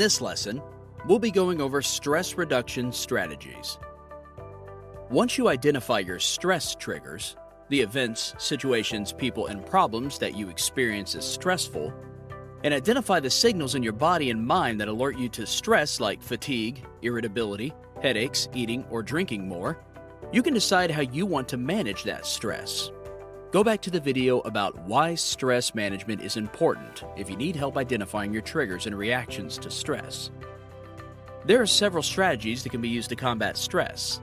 this lesson, we'll be going over stress reduction strategies. Once you identify your stress triggers, the events, situations, people, and problems that you experience as stressful, and identify the signals in your body and mind that alert you to stress like fatigue, irritability, headaches, eating, or drinking more, you can decide how you want to manage that stress. Go back to the video about why stress management is important if you need help identifying your triggers and reactions to stress. There are several strategies that can be used to combat stress.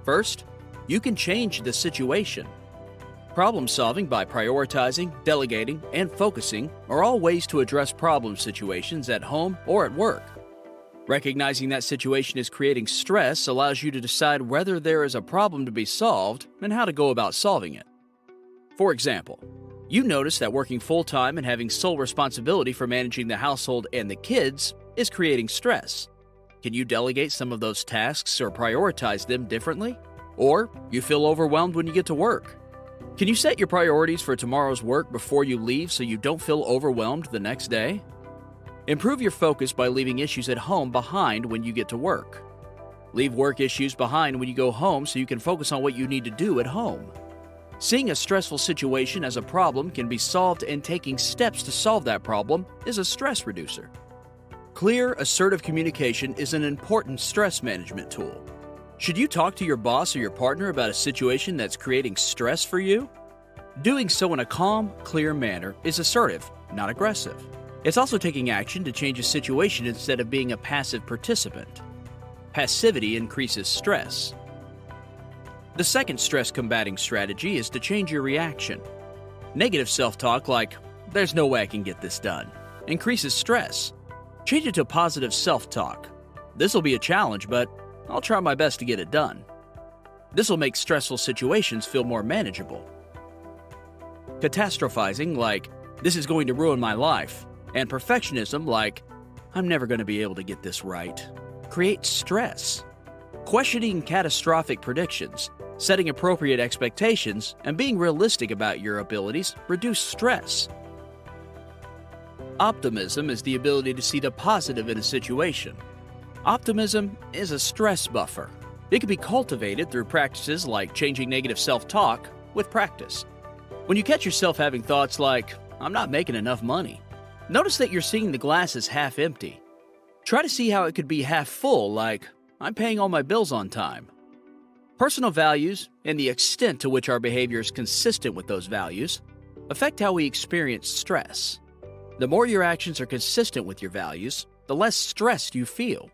First, you can change the situation. Problem solving by prioritizing, delegating, and focusing are all ways to address problem situations at home or at work. Recognizing that situation is creating stress allows you to decide whether there is a problem to be solved and how to go about solving it. For example, you notice that working full-time and having sole responsibility for managing the household and the kids is creating stress. Can you delegate some of those tasks or prioritize them differently? Or you feel overwhelmed when you get to work. Can you set your priorities for tomorrow's work before you leave so you don't feel overwhelmed the next day? Improve your focus by leaving issues at home behind when you get to work. Leave work issues behind when you go home so you can focus on what you need to do at home. Seeing a stressful situation as a problem can be solved, and taking steps to solve that problem is a stress reducer. Clear, assertive communication is an important stress management tool. Should you talk to your boss or your partner about a situation that's creating stress for you? Doing so in a calm, clear manner is assertive, not aggressive. It's also taking action to change a situation instead of being a passive participant. Passivity increases stress. The second stress-combating strategy is to change your reaction. Negative self-talk like, "There's no way I can get this done," increases stress. Change it to positive self-talk. "This will be a challenge, but I'll try my best to get it done." This will make stressful situations feel more manageable. Catastrophizing like, "This is going to ruin my life," and perfectionism like, "I'm never going to be able to get this right," creates stress. Questioning catastrophic predictions, setting appropriate expectations, and being realistic about your abilities reduce stress. Optimism is the ability to see the positive in a situation. Optimism is a stress buffer. It can be cultivated through practices like changing negative self-talk with practice. When you catch yourself having thoughts like, "I'm not making enough money," notice that you're seeing the glass as half empty. Try to see how it could be half full, like, "I'm paying all my bills on time." Personal values and the extent to which our behavior is consistent with those values affect how we experience stress. The more your actions are consistent with your values, the less stressed you feel.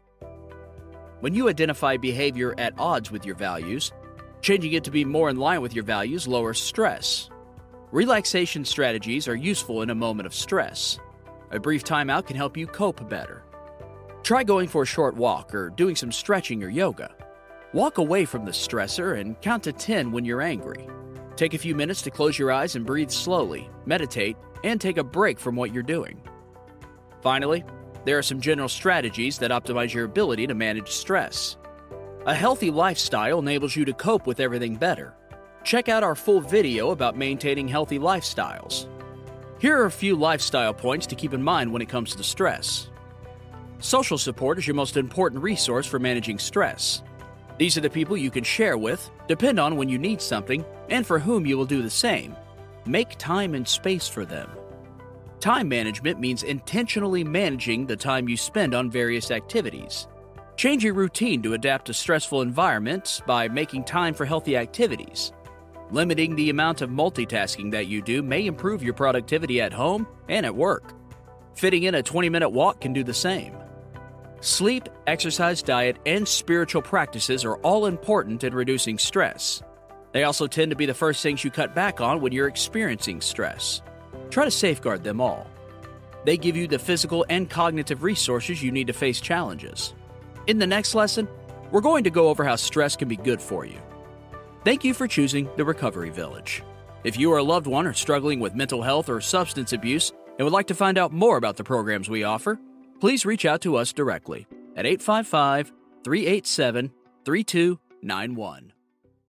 When you identify behavior at odds with your values, changing it to be more in line with your values lowers stress. Relaxation strategies are useful in a moment of stress. A brief timeout can help you cope better. Try going for a short walk or doing some stretching or yoga. Walk away from the stressor and count to 10 when you're angry. Take a few minutes to close your eyes and breathe slowly, meditate, and take a break from what you're doing. Finally, there are some general strategies that optimize your ability to manage stress. A healthy lifestyle enables you to cope with everything better. Check out our full video about maintaining healthy lifestyles. Here are a few lifestyle points to keep in mind when it comes to stress. Social support is your most important resource for managing stress. These are the people you can share with, depend on when you need something, and for whom you will do the same. Make time and space for them. Time management means intentionally managing the time you spend on various activities. Change your routine to adapt to stressful environments by making time for healthy activities. Limiting the amount of multitasking that you do may improve your productivity at home and at work. Fitting in a 20-minute walk can do the same. Sleep, exercise, diet, and spiritual practices are all important in reducing stress. They also tend to be the first things you cut back on when you're experiencing stress. Try to safeguard them all. They give you the physical and cognitive resources you need to face challenges. In the next lesson, we're going to go over how stress can be good for you. Thank you for choosing the Recovery Village. If you or a loved one are struggling with mental health or substance abuse and would like to find out more about the programs we offer, please reach out to us directly at 855-387-3291.